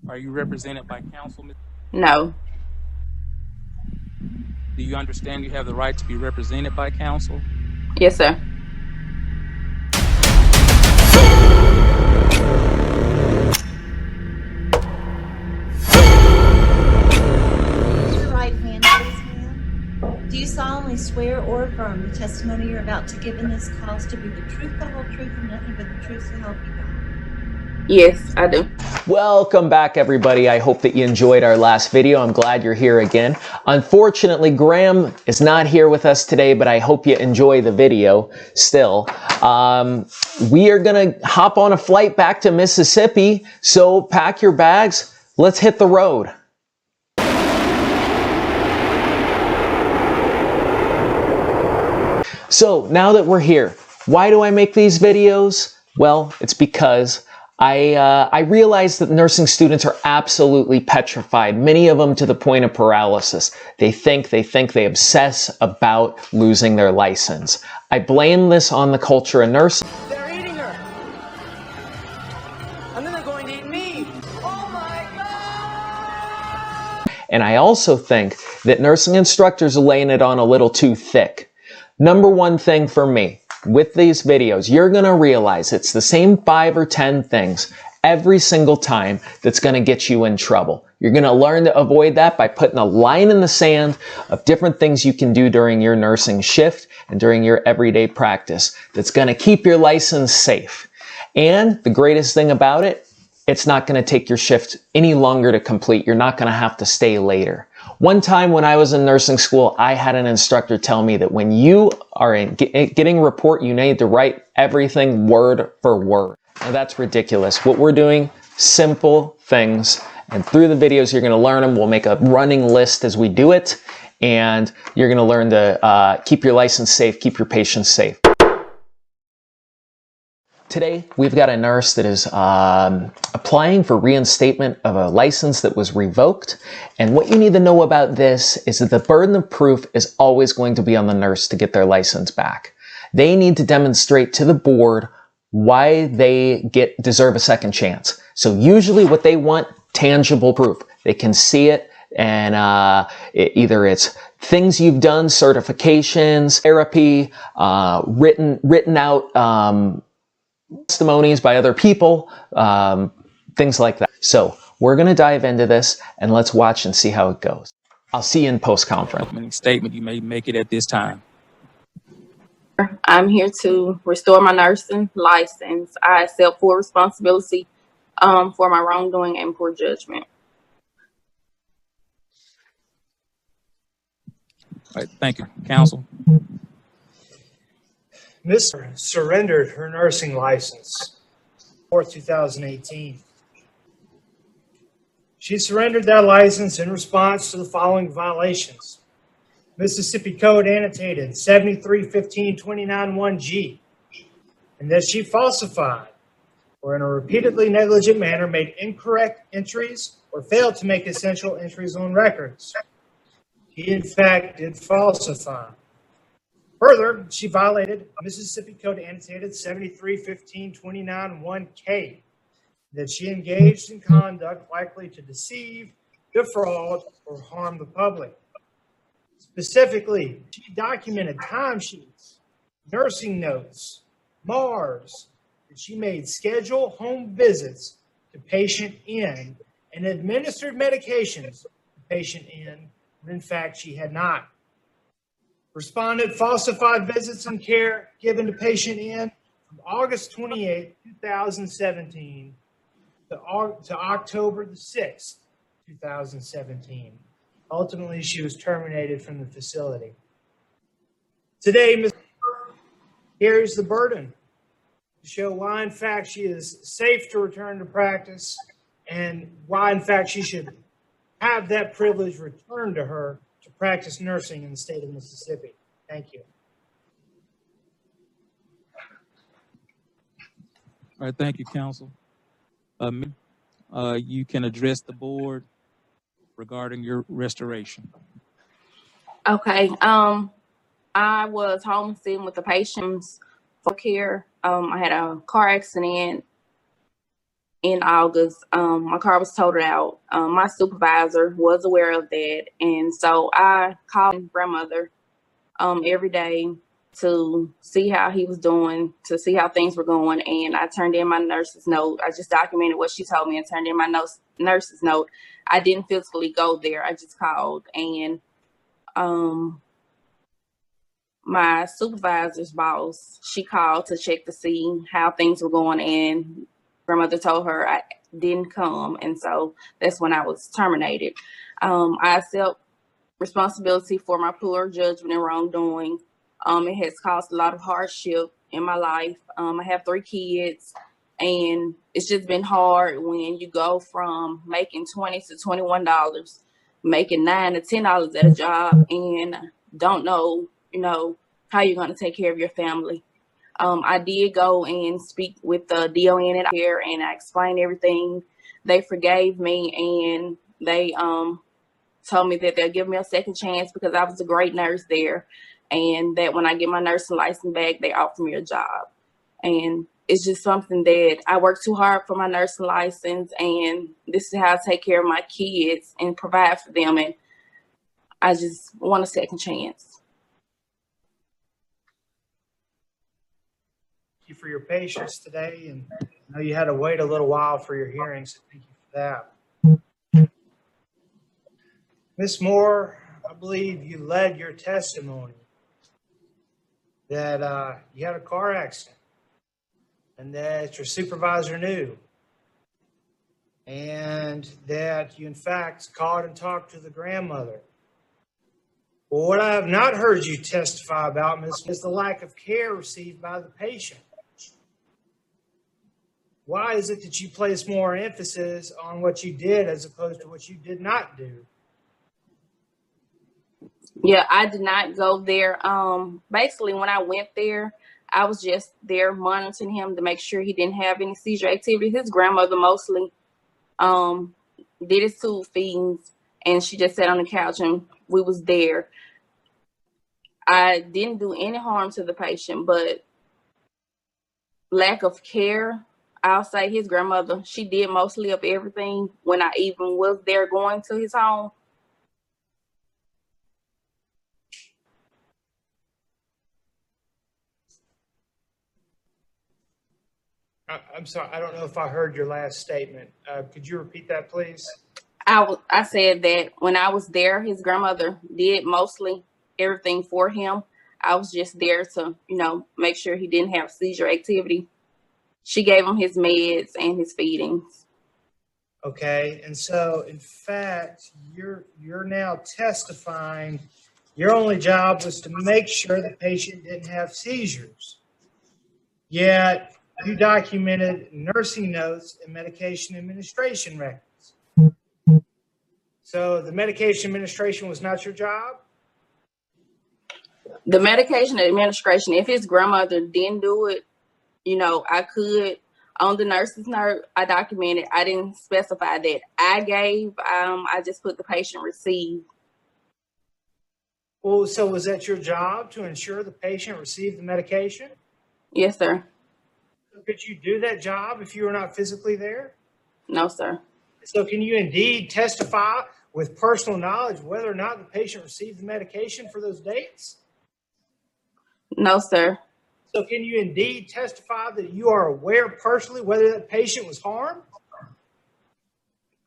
Are you represented by counsel? No. Do you understand you have the right to be represented by counsel? Yes, sir. Raise your right hand, please, ma'am. Do you solemnly swear or affirm the testimony you're about to give in this cause to be the truth, the whole truth, and nothing but the truth, so help you God? Yes, I do. Welcome back, everybody. I hope that you enjoyed our last video. I'm glad you're here again. Unfortunately, Graham is not here with us today, but I hope you enjoy the video still. We are going to hop on a flight back to Mississippi, so pack your bags. Let's hit the road. So now that we're here, why do I make these videos? Well, it's because I realize that nursing students are absolutely petrified, many of them to the point of paralysis. They obsess about losing their license. I blame this on the culture of nursing. They're eating her! And then they're going to eat me! Oh my God! And I also think that nursing instructors are laying it on a little too thick. Number one thing for me, with these videos, you're going to realize it's the same 5 or 10 things every single time that's going to get you in trouble. You're going to learn to avoid that by putting a line in the sand of different things you can do during your nursing shift and during your everyday practice that's going to keep your license safe. And the greatest thing about it, it's not going to take your shift any longer to complete. You're not going to have to stay later. One time when I was in nursing school, I had an instructor tell me that when you are getting a report, you need to write everything word for word. Now that's ridiculous. What we're doing, simple things, and through the videos you're going to learn them. We'll make a running list as we do it, and you're going to learn to keep your license safe, keep your patients safe. Today, we've got a nurse that is applying for reinstatement of a license that was revoked. And what you need to know about this is that the burden of proof is always going to be on the nurse to get their license back. They need to demonstrate to the board why they deserve a second chance. So usually what they want, tangible proof. They can see it, and either it's things you've done, certifications, therapy, written out testimonies by other people, things like that. So we're going to dive into this and let's watch and see how it goes. I'll see you in post-conference. Any statement you may make it at this time. I'm here to restore my nursing license. I accept full responsibility for my wrongdoing and poor judgment. All right, thank you. Counsel. Ms. surrendered her nursing license for 2018. She surrendered that license in response to the following violations. Mississippi Code annotated 73-15-29-1G, and that she falsified or in a repeatedly negligent manner made incorrect entries or failed to make essential entries on records. She, in fact, did falsify. Further, she violated Mississippi Code annotated 73-15-29-1K, that she engaged in conduct likely to deceive, defraud, or harm the public. Specifically, she documented timesheets, nursing notes, MARs, that she made scheduled home visits to patient N and administered medications to patient N when in fact she had not. Respondent falsified visits and care given to patient N from August 28, 2017 to October the 6th, 2017. Ultimately, she was terminated from the facility. Today, Ms. carries the burden to show why, in fact, she is safe to return to practice and why, in fact, she should have that privilege returned to her to practice nursing in the state of Mississippi. Thank you. All right, thank you, counsel. You can address the board regarding your restoration. Okay. I was home sitting with the patients for care. I had a car accident in August. My car was totaled out. My supervisor was aware of that, and so I called my grandmother every day to see how he was doing, to see how things were going, and I turned in my nurse's note. I just documented what she told me and turned in my nurse's note. I didn't physically go there. I just called, and my supervisor's boss, she called to check to see how things were going, and grandmother told her I didn't come, and so that's when I was terminated. I accept responsibility for my poor judgment and wrongdoing. It has caused a lot of hardship in my life. I have 3 kids, and it's just been hard when you go from making $20 to $21, making $9 to $10 at a job, and don't know, how you're going to take care of your family. I did go and speak with the DON and here, and I explained everything. They forgave me, and they told me that they'll give me a second chance because I was a great nurse there, and that when I get my nursing license back, they offer me a job. And it's just something that I work too hard for my nursing license, and this is how I take care of my kids and provide for them, and I just want a second chance. Thank you for your patience today, and I know you had to wait a little while for your hearing, so thank you for that. Ms. Moore, I believe you led your testimony that you had a car accident and that your supervisor knew, and that you in fact called and talked to the grandmother. Well, what I have not heard you testify about, Ms., is the lack of care received by the patient. Why is it that you place more emphasis on what you did as opposed to what you did not do? Yeah, I did not go there. Basically, when I went there, I was just there monitoring him to make sure he didn't have any seizure activity. His grandmother mostly did his tube feedings, and she just sat on the couch, and we was there. I didn't do any harm to the patient, but lack of care, I'll say his grandmother, she did mostly of everything when I even was there going to his home. I'm sorry, I don't know if I heard your last statement. Could you repeat that, please? I said that when I was there, his grandmother did mostly everything for him. I was just there to, make sure he didn't have seizure activity. She gave him his meds and his feedings. Okay, and so in fact, you're now testifying your only job was to make sure the patient didn't have seizures. Yet you documented nursing notes and medication administration records. So the medication administration was not your job? The medication administration, if his grandmother didn't do it, I could. On the nurse's note, I documented. I didn't specify that I gave. I just put the patient received. Well, so was that your job to ensure the patient received the medication? Yes, sir. Could you do that job if you were not physically there? No, sir. So can you indeed testify with personal knowledge whether or not the patient received the medication for those dates? No, sir. So can you indeed testify that you are aware personally whether that patient was harmed?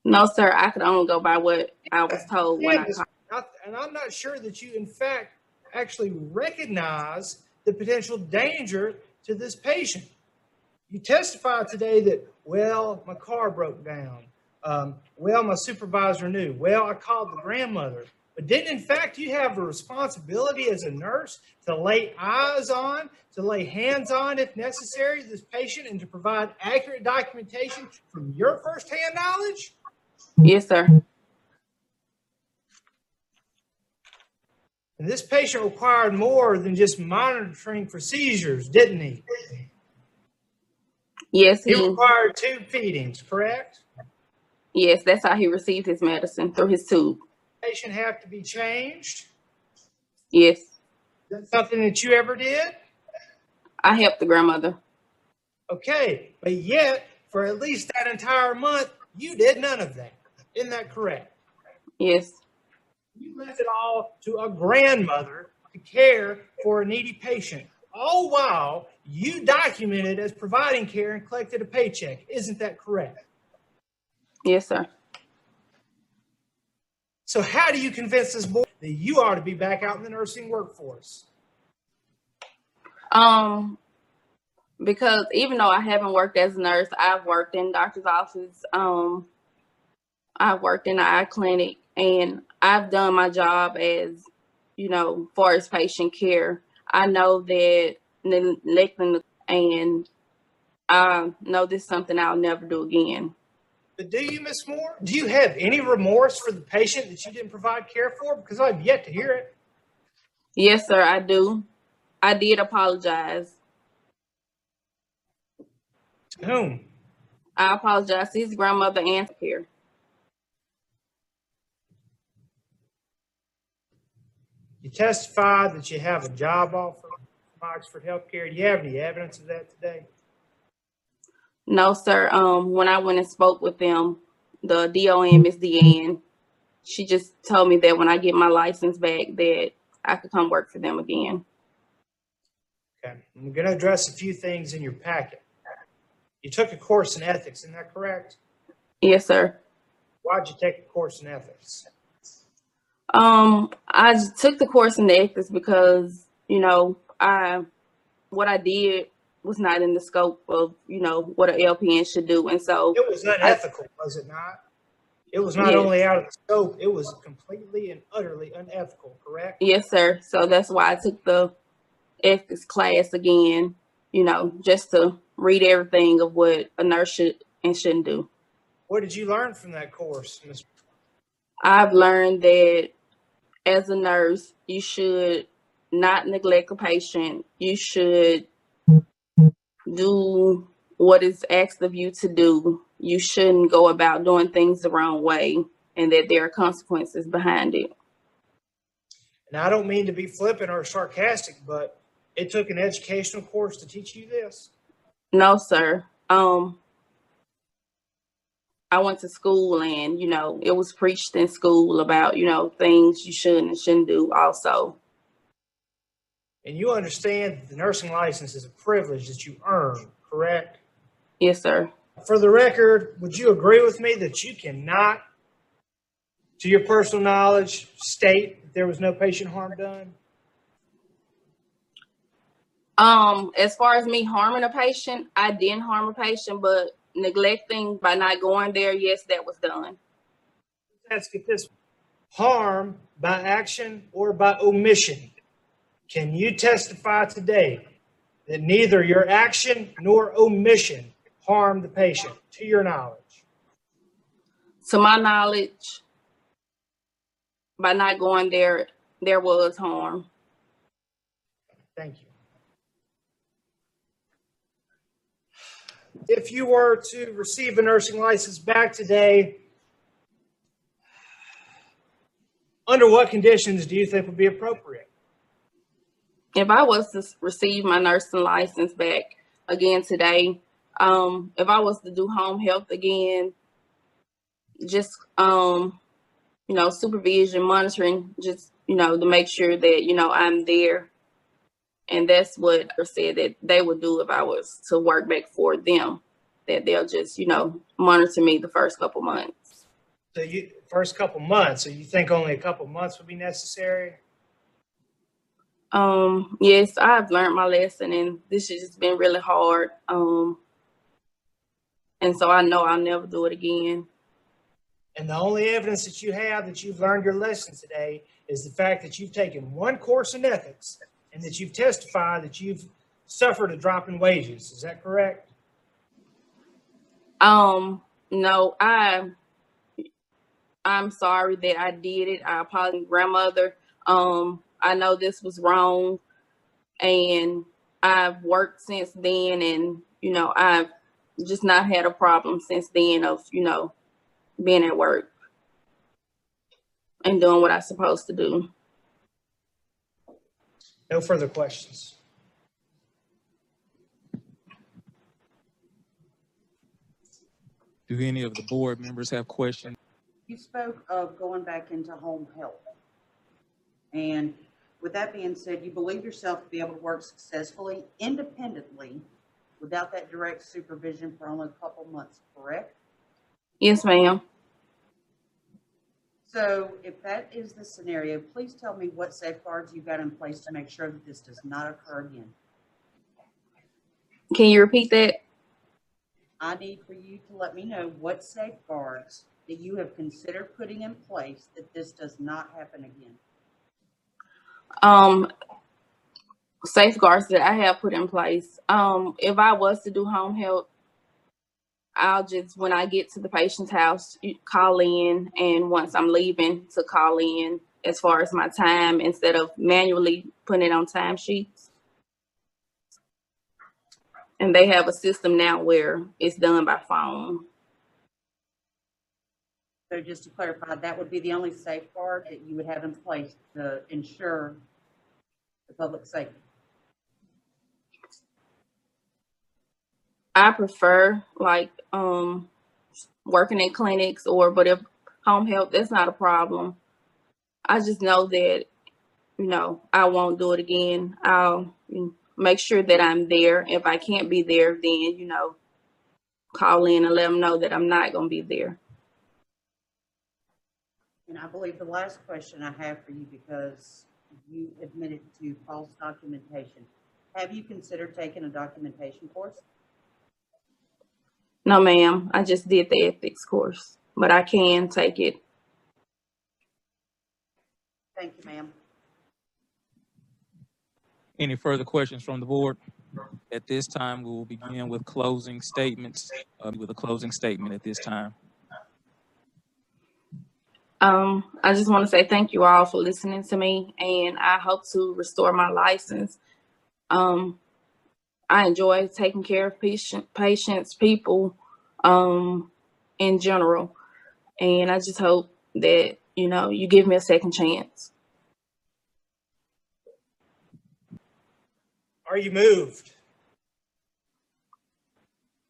No, sir. I could only go by what I was told when I called. And I'm not sure that you, in fact, actually recognize the potential danger to this patient. You testified today that, well, my car broke down. Well, my supervisor knew. Well, I called the grandmother. But didn't, in fact, you have a responsibility as a nurse to lay eyes on, to lay hands on, if necessary, this patient and to provide accurate documentation from your firsthand knowledge? Yes, sir. And this patient required more than just monitoring for seizures, didn't he? Yes, He required tube feedings, correct? Yes, that's how he received his medicine, through his tube. Patient have to be changed? Yes. Is that something that you ever did? I helped the grandmother. Okay, but yet for at least that entire month, you did none of that. Isn't that correct? Yes. You left it all to a grandmother to care for a needy patient, all while you documented as providing care and collected a paycheck. Isn't that correct? Yes, sir. So how do you convince this board that you ought to be back out in the nursing workforce? Because even though I haven't worked as a nurse, I've worked in doctor's office. I've worked in an eye clinic, and I've done my job as, far as patient care. I know that neglecting, and I know this is something I'll never do again. But do you, Miss Moore? Do you have any remorse for the patient that you didn't provide care for? Because I've yet to hear it. Yes, sir, I do. I did apologize. To whom? I apologize to his grandmother and care. You testified that you have a job offer from Oxford Healthcare. Do you have any evidence of that today? No, sir. When I went and spoke with them, the DON, Miss Deanne, she just told me that when I get my license back, that I could come work for them again. Okay. I'm going to address a few things in your packet. You took a course in ethics, isn't that correct? Yes, sir. Why'd you take a course in ethics? I took the course in ethics because, what I did was not in the scope of, what an LPN should do. And so It was unethical, was it not? It was not Yes. only out of the scope, it was completely and utterly unethical, correct? Yes, sir. So that's why I took the ethics class again, just to read everything of what a nurse should and shouldn't do. What did you learn from that course, Ms. I've learned that as a nurse, you should not neglect a patient. You should do what is asked of you to do. You shouldn't go about doing things the wrong way, and that there are consequences behind it. And I don't mean to be flippant or sarcastic, but it took an educational course to teach you this? No, sir. I went to school, and, it was preached in school about, things you should and shouldn't do also. And you understand that the nursing license is a privilege that you earn, correct? Yes, sir. For the record, would you agree with me that you cannot, to your personal knowledge, state that there was no patient harm done? As far as me harming a patient, I didn't harm a patient, but neglecting by not going there, yes, that was done. Let's get this. Harm by action or by omission. Can you testify today that neither your action nor omission harmed the patient, to your knowledge? To my knowledge, by not going there, there was harm. Thank you. If you were to receive a nursing license back today, under what conditions do you think would be appropriate? If I was to receive my nursing license back again today, if I was to do home health again, just, supervision, monitoring, just, to make sure that, I'm there. And that's what I said that they would do if I was to work back for them, that they'll just, monitor me the first couple months. So first couple months, so you think only a couple months would be necessary? Yes, I've learned my lesson, and this has just been really hard. And so I know I'll never do it again. And the only evidence that you have that you've learned your lesson today is the fact that you've taken one course in ethics and that you've testified that you've suffered a drop in wages. Is that correct? No, I'm sorry that I did it. I apologize, grandmother. I know this was wrong, and I've worked since then, and, I've just not had a problem since then of, being at work and doing what I'm supposed to do. No further questions. Do any of the board members have questions? You spoke of going back into home health. And with that being said, you believe yourself to be able to work successfully, independently, without that direct supervision for only a couple months, correct? Yes, ma'am. So if that is the scenario, please tell me what safeguards you got in place to make sure that this does not occur again. Can you repeat that? I need for you to let me know what safeguards that you have considered putting in place that this does not happen again. Safeguards that I have put in place. If I was to do home health, I'll just, when I get to the patient's house, call in, and once I'm leaving, to call in as far as my time instead of manually putting it on timesheets. And they have a system now where it's done by phone. So just to clarify, that would be the only safeguard that you would have in place to ensure the public safety. I prefer like working in clinics, but if home health, that's not a problem. I just know that, I won't do it again. I'll make sure that I'm there. If I can't be there, then, call in and let them know that I'm not going to be there. And I believe the last question I have for you, because you admitted to false documentation. Have you considered taking a documentation course? No, ma'am. I just did the ethics course, but I can take it. Thank you, ma'am. Any further questions from the board? At this time, we will begin with closing statements, with a closing statement at this time. I just want to say thank you all for listening to me, and I hope to restore my license. I enjoy taking care of patients, people, in general. And I just hope that, you give me a second chance. Are you moved?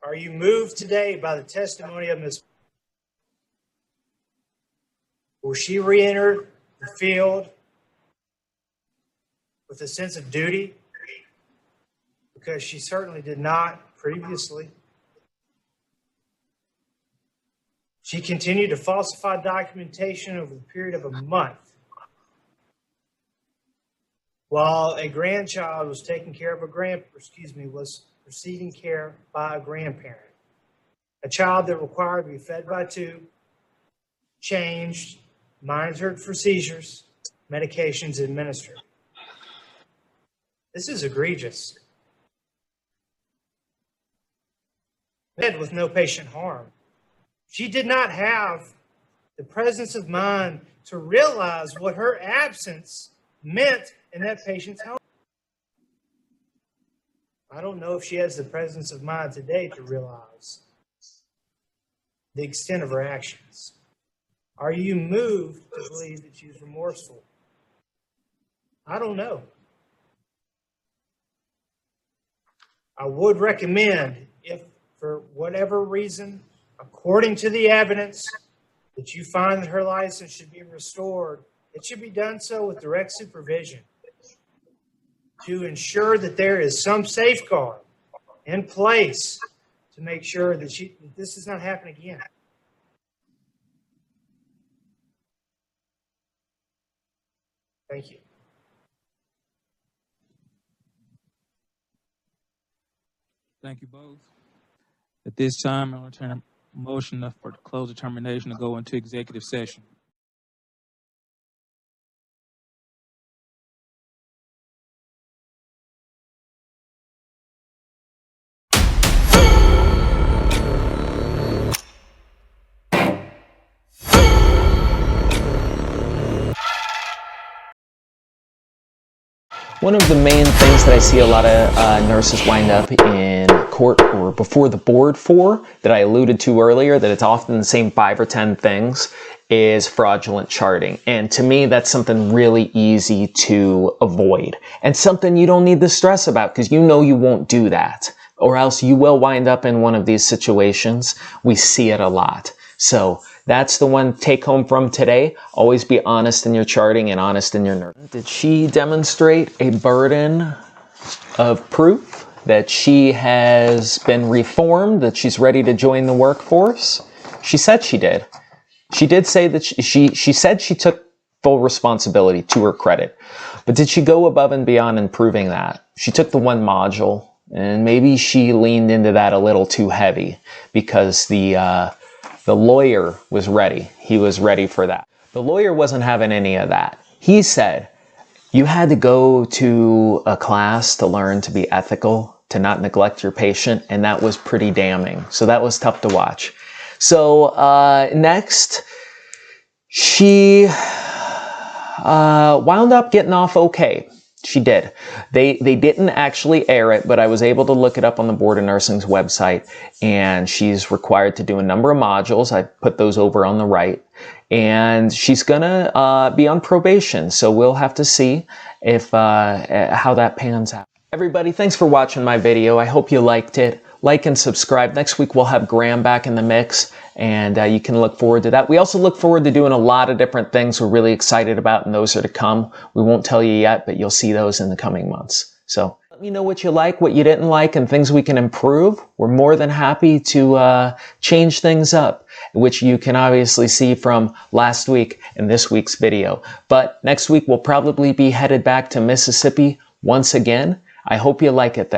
Are you moved today by the testimony of Ms. Will she re-enter the field with a sense of duty? Because she certainly did not previously. She continued to falsify documentation over the period of a month while a grandchild was taking care of was receiving care by a grandparent. A child that required to be fed by tube, changed, monitored for seizures, medications administered. This is egregious. With no patient harm. She did not have the presence of mind to realize what her absence meant in that patient's home. I don't know if she has the presence of mind today to realize the extent of her actions. Are you moved to believe that she was remorseful? I don't know. I would recommend, if for whatever reason, according to the evidence, that you find that her license should be restored, it should be done so with direct supervision to ensure that there is some safeguard in place to make sure that this does not happen again. Thank you. Thank you both. At this time, I'll turn a motion for close determination to go into executive session. One of the main things that I see a lot of nurses wind up in court or before the board for, that I alluded to earlier, that it's often the same 5 or 10 things, is fraudulent charting. And to me, that's something really easy to avoid and something you don't need to stress about because you know you won't do that. or else you will wind up in one of these situations. We see it a lot. So that's the one take home from today. Always be honest in your charting and honest in your nursing. Did she demonstrate a burden of proof that she has been reformed, that she's ready to join the workforce? She said she did. She did say that she said she took full responsibility, to her credit. But did she go above and beyond in proving that? She took the one module, and maybe she leaned into that a little too heavy because the lawyer was ready. He was ready for that. The lawyer wasn't having any of that. He said, you had to go to a class to learn to be ethical, to not neglect your patient, and that was pretty damning. So that was tough to watch. So next, she wound up getting off okay. She did. They didn't actually air it, but I was able to look it up on the Board of Nursing's website, and she's required to do a number of modules. I put those over on the right, and she's gonna be on probation, so we'll have to see if how that pans out. Everybody, thanks for watching my video. I hope you liked it. Like and subscribe. Next week we'll have Graham back in the mix, and you can look forward to that. We also look forward to doing a lot of different things we're really excited about, and those are to come. We won't tell you yet, but you'll see those in the coming months. So let me know what you like, what you didn't like, and things we can improve. We're more than happy to change things up, which you can obviously see from last week and this week's video. But next week we'll probably be headed back to Mississippi once again. I hope you like it there.